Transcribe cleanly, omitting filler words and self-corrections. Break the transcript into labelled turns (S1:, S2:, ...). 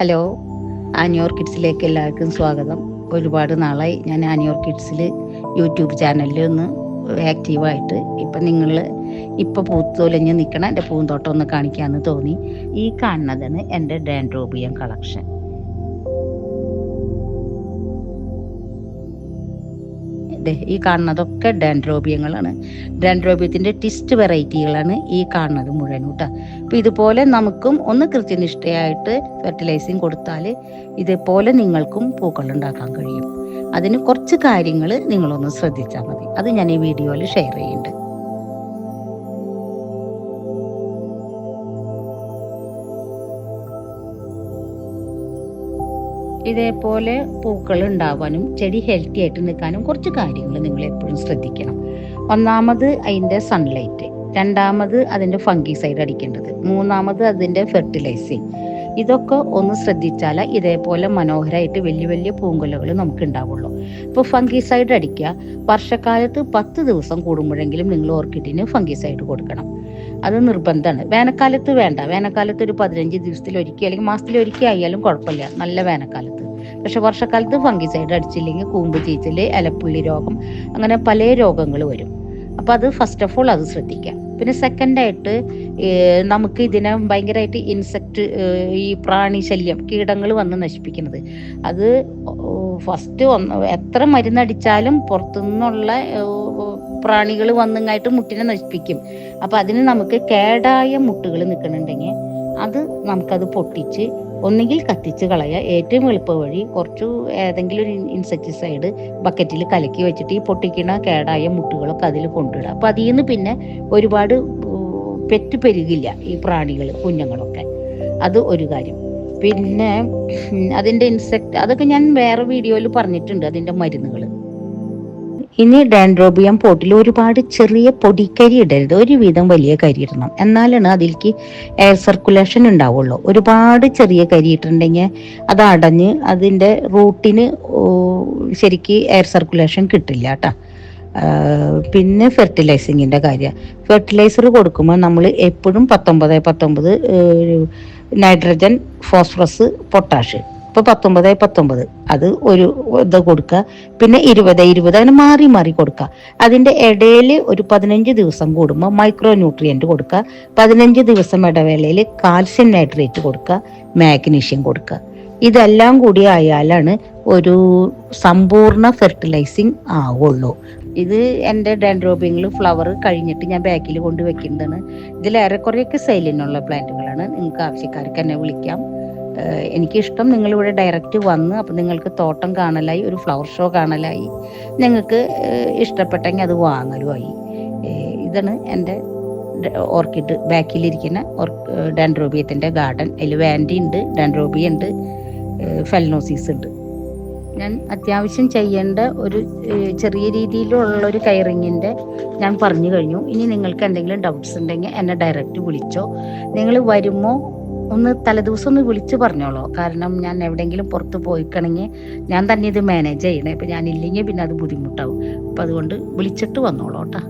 S1: Hello, ആനിയോർ കിഡ്സിലേക്ക് എല്ലാവർക്കും സ്വാഗതം. ഒരുപാട് നാളായി ഞാൻ ആനിയോർ കിഡ്സിൽ യൂട്യൂബ് ചാനലിൽ ഒന്ന് ആക്റ്റീവായിട്ട്. ഇപ്പം പൂത്തൊലഞ്ഞ് നിൽക്കണ എൻ്റെ പൂന്തോട്ടം ഒന്ന് കാണിക്കാമെന്ന് തോന്നി. ഈ കാണുന്നതാണ് എൻ്റെ ഡാൻഡ്രോബിയം കളക്ഷൻ. ഈ കാണുന്നതൊക്കെ ഡാൻഡ്രോബിയങ്ങളാണ്. ഡാൻഡ്രോബിയത്തിൻ്റെ ടിസ്റ്റ് വെറൈറ്റികളാണ് ഈ കാണുന്നത് മുഴുവൻ കേട്ടോ. അപ്പോൾ ഇതുപോലെ നമുക്കും ഒന്ന് കൃത്യനിഷ്ഠയായിട്ട് ഫെർട്ടിലൈസിങ് കൊടുത്താൽ ഇതുപോലെ നിങ്ങൾക്കും പൂക്കൾ ഉണ്ടാക്കാൻ കഴിയും. അതിന് കുറച്ച് കാര്യങ്ങൾ നിങ്ങളൊന്ന് ശ്രദ്ധിച്ചാൽ മതി. അത് ഞാൻ ഈ വീഡിയോയിൽ ഷെയർ ചെയ്യുന്നുണ്ട്. ഇതേപോലെ പൂക്കൾ ഉണ്ടാവാനും ചെടി ഹെൽത്തി ആയിട്ട് നിൽക്കാനും കുറച്ച് കാര്യങ്ങൾ നിങ്ങൾ എപ്പോഴും ശ്രദ്ധിക്കണം. ഒന്നാമത് അതിൻ്റെ സൺലൈറ്റ്, രണ്ടാമത് അതിൻ്റെ ഫംഗിസൈഡ് അടിക്കേണ്ടത്, മൂന്നാമത് അതിൻ്റെ ഫെർട്ടിലൈസിങ്. ഇതൊക്കെ ഒന്ന് ശ്രദ്ധിച്ചാൽ ഇതേപോലെ മനോഹരമായിട്ട് വലിയ വലിയ പൂങ്കുലകൾ നമുക്ക് ഉണ്ടാവുള്ളൂ. ഇപ്പോൾ ഫംഗിസൈഡ് അടിക്കുക, വർഷക്കാലത്ത് 10 ദിവസം കൂടുമ്പോഴെങ്കിലും നിങ്ങൾ ഓർക്കിഡിന് ഫംഗിസൈഡ് കൊടുക്കണം. അത് നിർബന്ധമാണ്. വേനൽക്കാലത്ത് വേണ്ട. വേനൽക്കാലത്ത് ഒരു 15 ദിവസത്തിലൊരിക്കൽ അല്ലെങ്കിൽ മാസത്തിലൊരിക്കൽ ആയാലും കുഴപ്പമില്ല, നല്ല വേനൽക്കാലത്ത്. പക്ഷെ വർഷക്കാലത്ത് ഫംഗിസൈഡ് അടിച്ചില്ലെങ്കിൽ കൂമ്പ് ചീച്ചൽ, ഇലപ്പുള്ളി രോഗം, അങ്ങനെ പല രോഗങ്ങൾ വരും. അപ്പം അത് ഫസ്റ്റ് ഓഫ് ഓൾ അത് ശ്രദ്ധിക്കാം. പിന്നെ സെക്കൻഡായിട്ട് നമുക്ക് ഇതിനെ ഭയങ്കരമായിട്ട് ഇൻസെക്റ്റ്, ഈ പ്രാണി ശല്യം, കീടങ്ങൾ വന്ന് നശിപ്പിക്കുന്നത്, അത് ഫസ്റ്റ് എത്ര മരുന്നടിച്ചാലും പുറത്തുനിന്നുള്ള പ്രാണികൾ വന്നിങ്ങായിട്ട് മുട്ടിനെ നശിപ്പിക്കും. അപ്പം അതിന് നമുക്ക് കേടായ മുട്ടുകൾ നിൽക്കുന്നുണ്ടെങ്കിൽ അത് നമുക്കത് പൊട്ടിച്ച് ഒന്നുകിൽ കത്തിച്ച് കളയുക. ഏറ്റവും എളുപ്പ വഴി കുറച്ച് ഏതെങ്കിലും ഒരു ഇൻസെക്ടിസൈഡ് ബക്കറ്റിൽ കലക്കി വെച്ചിട്ട് ഈ പൊട്ടിക്കുന്ന കേടായ മുട്ടുകളൊക്കെ അതിൽ കൊണ്ടിടുക. അപ്പം അതിൽ നിന്ന് പിന്നെ ഒരുപാട് പെരുകില്ല ഈ പ്രാണികൾ, കുഞ്ഞുങ്ങളൊക്കെ. അത് ഒരു കാര്യം. പിന്നെ അതിൻ്റെ ഇൻസെക്ട്, അതൊക്കെ ഞാൻ വേറെ വീഡിയോയിൽ പറഞ്ഞിട്ടുണ്ട്, അതിൻ്റെ മരുന്നുകൾ. ഇനി ഡാൻഡ്രോബിയം പോട്ടിൽ ഒരുപാട് ചെറിയ പൊടിക്കരി ഇടരുത്, ഒരുവിധം വലിയ കരി ഇടണം. എന്നാലാണ് അതിലേക്ക് എയർ സർക്കുലേഷൻ ഉണ്ടാവുള്ളൂ. ഒരുപാട് ചെറിയ കരി ഇട്ടിട്ടുണ്ടെങ്കിൽ അത് അടഞ്ഞ് അതിൻ്റെ റൂട്ടിന് ശരിക്ക് എയർ സർക്കുലേഷൻ കിട്ടില്ല കേട്ടോ. പിന്നെ ഫെർട്ടിലൈസിങ്ങിൻ്റെ കാര്യം, ഫെർട്ടിലൈസർ കൊടുക്കുമ്പോൾ നമ്മൾ എപ്പോഴും 19-19 നൈട്രജൻ, ഫോസ്ഫറസ്, പൊട്ടാഷ്. ഇപ്പോൾ 19-19 അത് ഒരു ഇത് കൊടുക്കുക. പിന്നെ 20-20 അങ്ങനെ മാറി മാറി കൊടുക്കുക. അതിൻ്റെ ഇടയിൽ ഒരു 15 ദിവസം കൂടുമ്പോൾ മൈക്രോ ന്യൂട്രിയൻറ്റ് കൊടുക്കുക. 15 ദിവസം ഇടവേളയിൽ കാൽസ്യം നൈട്രേറ്റ് കൊടുക്കുക, മാഗ്നീഷ്യം കൊടുക്കുക. ഇതെല്ലാം കൂടി ആയാലാണ് ഒരു സമ്പൂർണ്ണ ഫെർട്ടിലൈസിങ് ആവുള്ളൂ. ഇത് എൻ്റെ ഡാൻഡ്രോബിയങ്ങൾ ഫ്ലവർ കഴിഞ്ഞിട്ട് ഞാൻ ബാക്കിൽ കൊണ്ട് വെക്കുന്നതാണ്. ഇതിലേറെക്കുറെയൊക്കെ സെയിലിനുള്ള പ്ലാന്റുകളാണ്. നിങ്ങൾക്ക് ആവശ്യക്കാർക്ക് എന്നെ വിളിക്കാം. എനിക്കിഷ്ടം നിങ്ങളിവിടെ ഡയറക്റ്റ് വന്ന്, അപ്പം നിങ്ങൾക്ക് തോട്ടം കാണലായി, ഒരു ഫ്ലവർ ഷോ കാണലായി, നിങ്ങൾക്ക് ഇഷ്ടപ്പെട്ടെങ്കിൽ അത് വാങ്ങലുമായി. ഇതാണ് എൻ്റെ ഓർക്കിഡ് ബാക്കിലിരിക്കുന്ന ഡാൻഡ്രോബിയത്തിൻ്റെ ഗാർഡൻ. അതിൽ വാൻഡി ഉണ്ട്, ഡാൻഡ്രോബിയ ഉണ്ട്, ഫെലനോസിസ് ഉണ്ട്. ഞാൻ അത്യാവശ്യം ചെയ്യേണ്ട ഒരു ചെറിയ രീതിയിലുള്ളൊരു കയറിങ്ങിൻ്റെ ഞാൻ പറഞ്ഞു കഴിഞ്ഞു. ഇനി നിങ്ങൾക്ക് എന്തെങ്കിലും ഡൗട്ട്സ് ഉണ്ടെങ്കിൽ എന്നെ ഡയറക്റ്റ് വിളിച്ചോ. നിങ്ങൾ വരുമ്പോൾ ഒന്ന് തലേദിവസം ഒന്ന് വിളിച്ച് പറഞ്ഞോളൂ. കാരണം ഞാൻ എവിടെയെങ്കിലും പുറത്ത് പോയിക്കണമെങ്കിൽ ഞാൻ തന്നെ ഇത് മാനേജ് ചെയ്യണേ. ഇപ്പം ഞാനില്ലെങ്കിൽ പിന്നെ അത് ബുദ്ധിമുട്ടാവും. അപ്പം അതുകൊണ്ട് വിളിച്ചിട്ട് വന്നോളൂ കേട്ടോ.